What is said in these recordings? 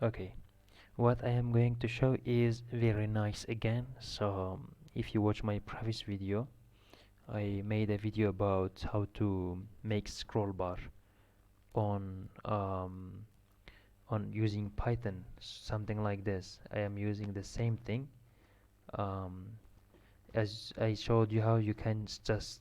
Okay, what I am going to show is very nice again. So if you watch my previous video, I made a video about how to make scroll bar on using Python, something like this. I am using the same thing, um, as I showed you how you can just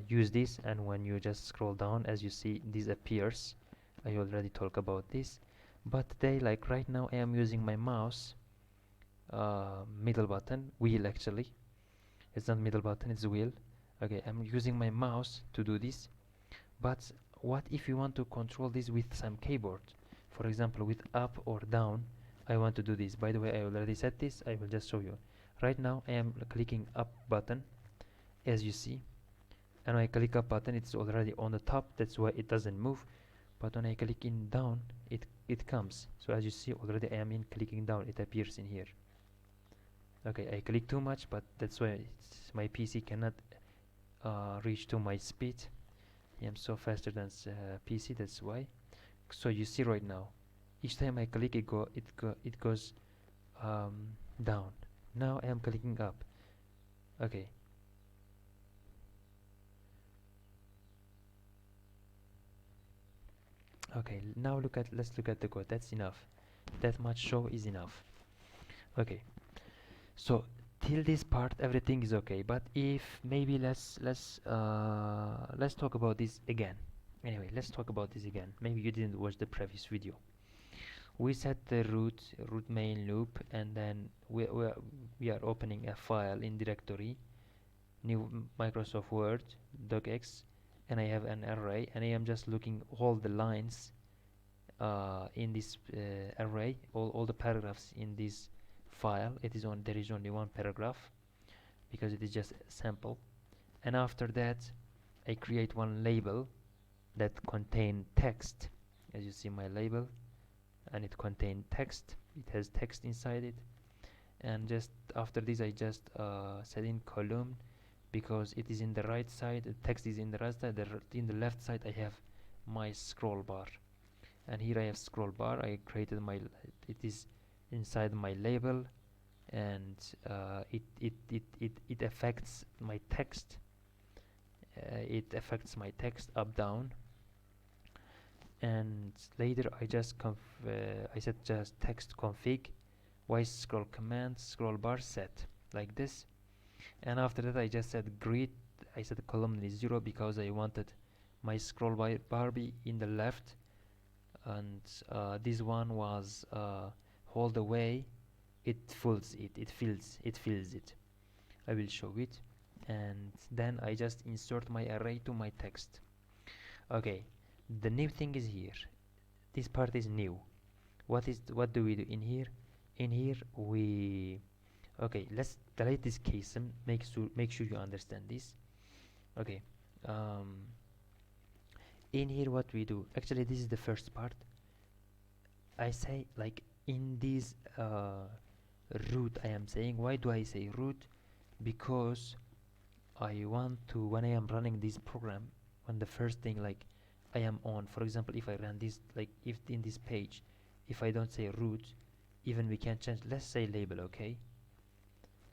use this, and when you just scroll down, as you see, this appears. I already talked about this, but today, like right now, I am using my mouse, middle button, wheel actually. It's not middle button, it's wheel. Okay, I'm using my mouse to do this, but what if you want to control this with some keyboard? For example, with up or down, I want to do this. By the way, I already set this. I will just show you. Right now, I am clicking up button, as you see, and when I click up button, it's already on the top. That's why it doesn't move. But when I click in down, it comes. So as you see, already I am in clicking down. It appears in here. Okay, I click too much, but that's why my PC cannot reach to my speed. I am so faster than PC. That's why. So you see right now, each time I click, it goes down. Now I am clicking up. Okay. Okay, now let's look at the code. That's enough. That much show is enough. Okay. So till this part everything is okay, but if maybe let's talk about this again. Anyway, let's talk about this again. Maybe you didn't watch the previous video. We set the root main loop, and then we are opening a file in directory, new Microsoft Word docx, and I have an array, and I am just looking all the lines in this array, all the paragraphs in this file. There is only one paragraph because it is just sample, and after that I create one label that contain text. As you see, my label, and it contain text. It has text inside it, and just after this I just set in column because it is in the right side. The text is in the right side. In the left side I have my scroll bar, and here I have scroll bar. I created it is inside my label, and it affects my text. It affects my text up down, and later I said just text config y scroll command scroll bar set, like this. And after that I just said grid. I said column is 0 because I wanted my scroll bar be in the left, and this one was all the way. It fills it. I will show it, and then I just insert my array to my text. Okay, the new thing is here. This part is new. What do we do in here? In here we okay, let's delete this case and make sure you understand this. Okay, in here what we do, actually this is the first part. I say, like, in this root, I am saying, why do I say root? Because I want to, when I am running this program, when the first thing, like, I am on, for example, if I run this, like, if in this page, if I don't say root, even we can change, let's say label. Okay,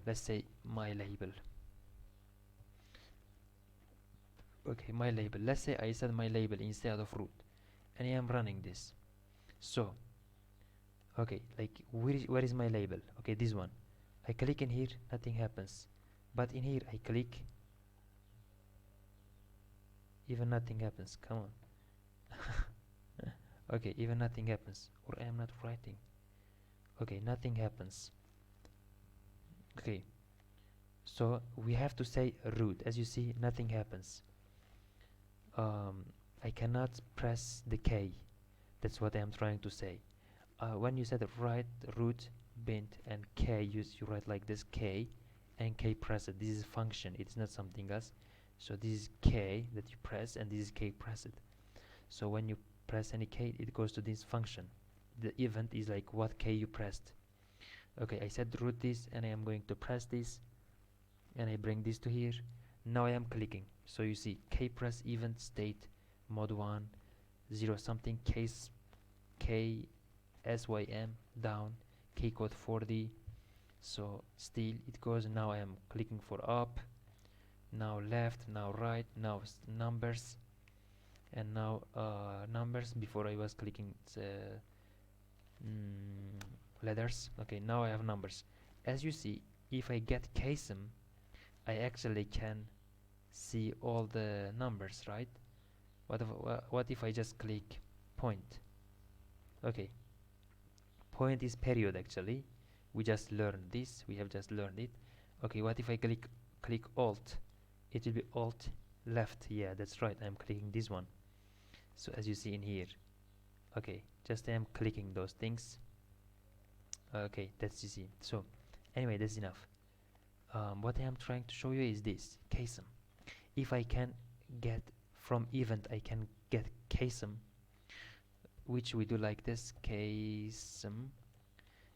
let's say my label. Okay, my label, let's say I said my label instead of root, and I am running this. So okay, like, where is my label? Okay, this one. I click in here, nothing happens, but in here I click, even nothing happens. Come on. Okay, even nothing happens, or I am not writing. Okay, nothing happens. Okay, so we have to say root. As you see, nothing happens. I cannot press the K. That's what I am trying to say. When you said write root bint and K, you write like this, K and K press it. This is function, it's not something else. So this is K that you press, and this is K press it. So when you press any K, it goes to this function. The event is like what K you pressed. Okay, I said root this, and I am going to press this, and I bring this to here. Now I am clicking. So you see K press event state mod 1 0 something case K sym down, keycode 40. So still it goes. Now I am clicking for up, now left, now right, now numbers, and now numbers. Before I was clicking mm, letters. Okay, now I have numbers. As you see, if I get ksum, I actually can see all the numbers, right? What if I just click point? Okay, point is period actually. We just learned this. We have just learned it. Okay, what if I click alt? It will be alt left. Yeah, that's right. I'm clicking this one. So as you see in here, okay, just I am clicking those things. Okay, that's easy. So anyway, that's enough. What I am trying to show you is this ksum. If I can get from event, I can get ksum, which we do like this ksum.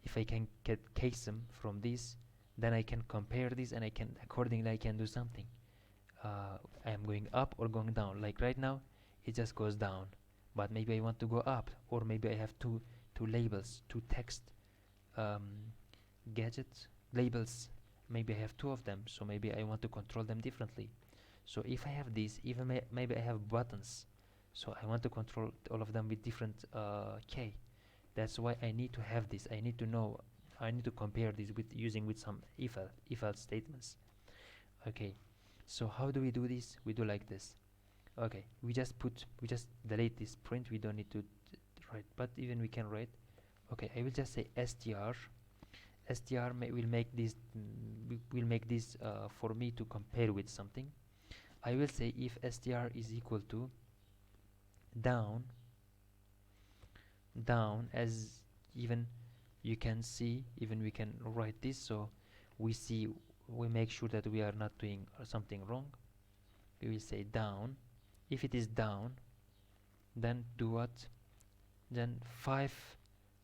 If I can get ksum from this, then I can compare this, and I can accordingly I can do something. I am going up or going down. Like right now, it just goes down, but maybe I want to go up, or maybe I have two labels, two text um, gadget labels. Maybe I have two of them, so maybe I want to control them differently. So if I have these, even maybe I have buttons, so I want to control all of them with different key. That's why I need to have this. I need to know. I need to compare this with using with some if else statements. Okay, so how do we do this? We do like this. Okay, we just delete this print. We don't need to write, but even we can write. Okay, I will just say str. Will make this for me to compare with something. I will say if str is equal to down, as even you can see, even we can write this, so we make sure that we are not doing something wrong. We will say down. If it is down, then do what? Then 5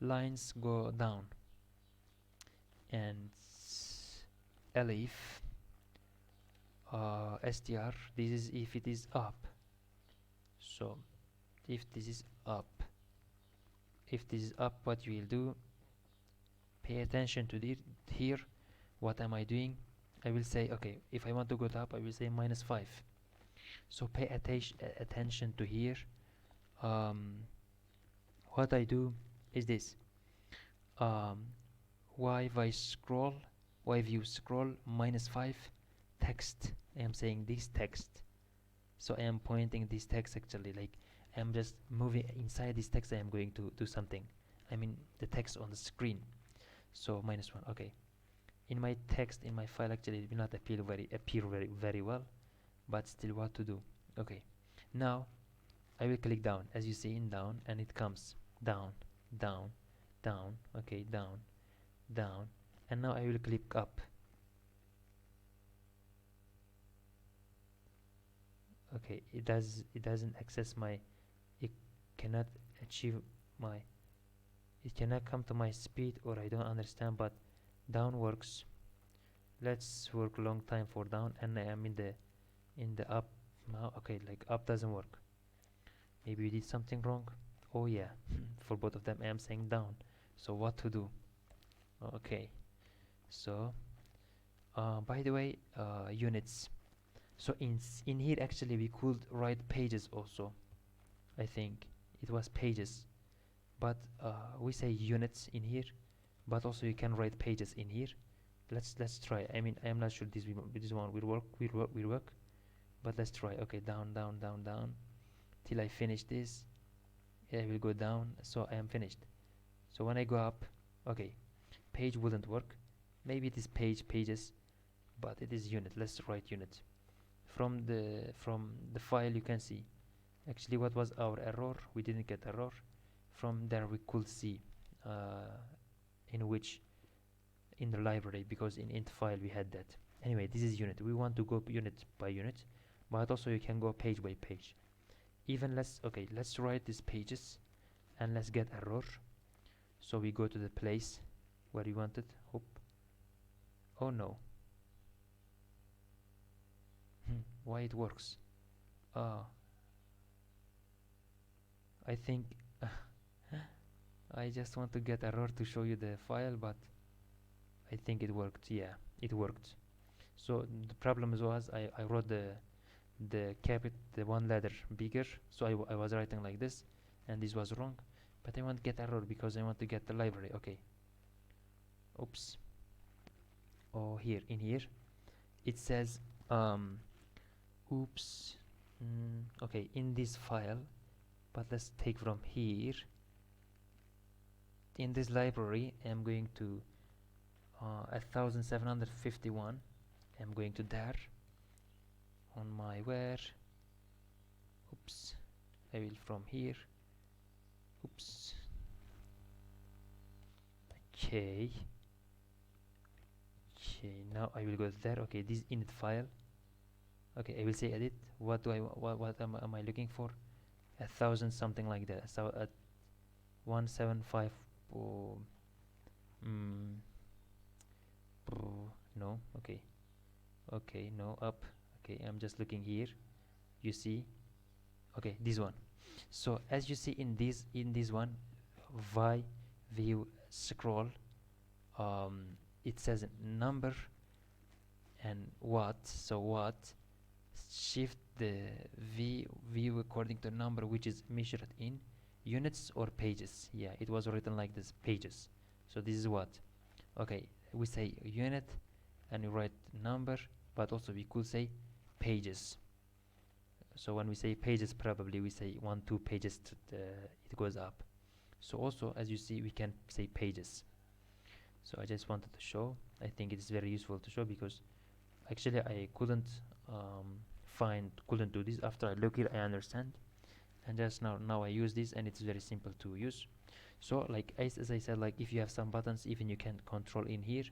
lines go down. And elif str, this is if it is up. So if this is up, what you will do, pay attention to here. What am I doing? I will say, okay, if I want to go up, I will say -5. So pay attention to here. What I do is this. Yview scroll -5 text. I am saying this text. So I am pointing this text actually, like I am just moving inside this text. I am going to do something. I mean the text on the screen. So -1. Okay. In my text, in my file, actually it will not appear very well, but still what to do? Okay. Now I will click down, as you see in down, and it comes down, down, down. Okay, down, down, and now I will click up. Okay, it doesn't access my, it cannot achieve my, it cannot come to my speed, or I don't understand, but down works. Let's work a long time for down, and I am in the up now. Okay, like up doesn't work. Maybe we did something wrong. Oh yeah, for both of them I am saying down. So what to do? Okay, so by the way, units. So in here actually we could write pages also. I think it was pages, but we say units in here, but also you can write pages in here. Let's try. I mean, I am not sure this one will work, but let's try. Okay, down, down, down, down, till I finish this. I will go down, so I am finished. So when I go up, okay, page wouldn't work. Maybe it is pages, but it is unit. Let's write unit. From the file you can see actually what was our error. We didn't get error. From there we could see in the library, because in int file we had that. Anyway, this is unit. We want to go unit by unit, but also you can go page by page. Even let's write these pages, and let's get error. So we go to the place where we wanted. Oh no. Why it works? I think I just want to get error to show you the file, but I think it worked. Yeah, it worked. So the problem was I wrote the one letter bigger, so I was writing like this, and this was wrong, but I want to get error because I want to get the library. Okay, oops. Oh, here, in here it says oops. Okay, in this file, but let's take from here. In this library I'm going to 1751. I'm going to there on my where. Oops, I will from here. Oops. Okay, now I will go there. Okay, this init file. Okay, I will say edit. What do I what am I looking for? 1,000 something like that. So at 175. mm, no. Okay, no, up. Okay, I'm just looking here. You see, okay, this one. So as you see in this one, yview scroll, it says number and what. So what shift the view according to number which is measured in units or pages. Yeah, it was written like this, pages. So this is what. Okay, we say unit and we write number, but also we could say pages. So when we say pages, probably we say 1 2 pages it goes up. So also, as you see, we can say pages. So I just wanted to show. I think it is very useful to show because actually I couldn't couldn't do this. After I look here, I understand, and just now I use this, and it's very simple to use. So like as I said, like if you have some buttons, even you can control in here.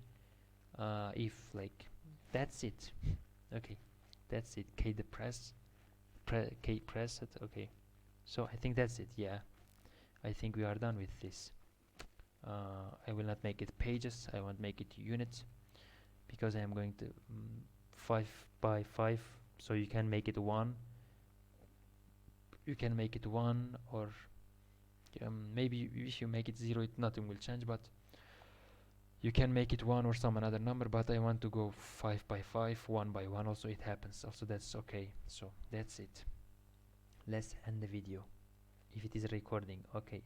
If like that's it. Okay, that's it. K the press, K press it. Okay, so I think that's it. Yeah, I think we are done with this. I will not make it pages. I won't make it units because I am going to 5 by 5. So you can make it 1. You can make it 1, or maybe if you make it 0, nothing will change. But you can make it 1 or some another number. But I want to go 5 by 5, 1 by 1. Also it happens. Also that's okay. So that's it. Let's end the video if it is recording. Okay.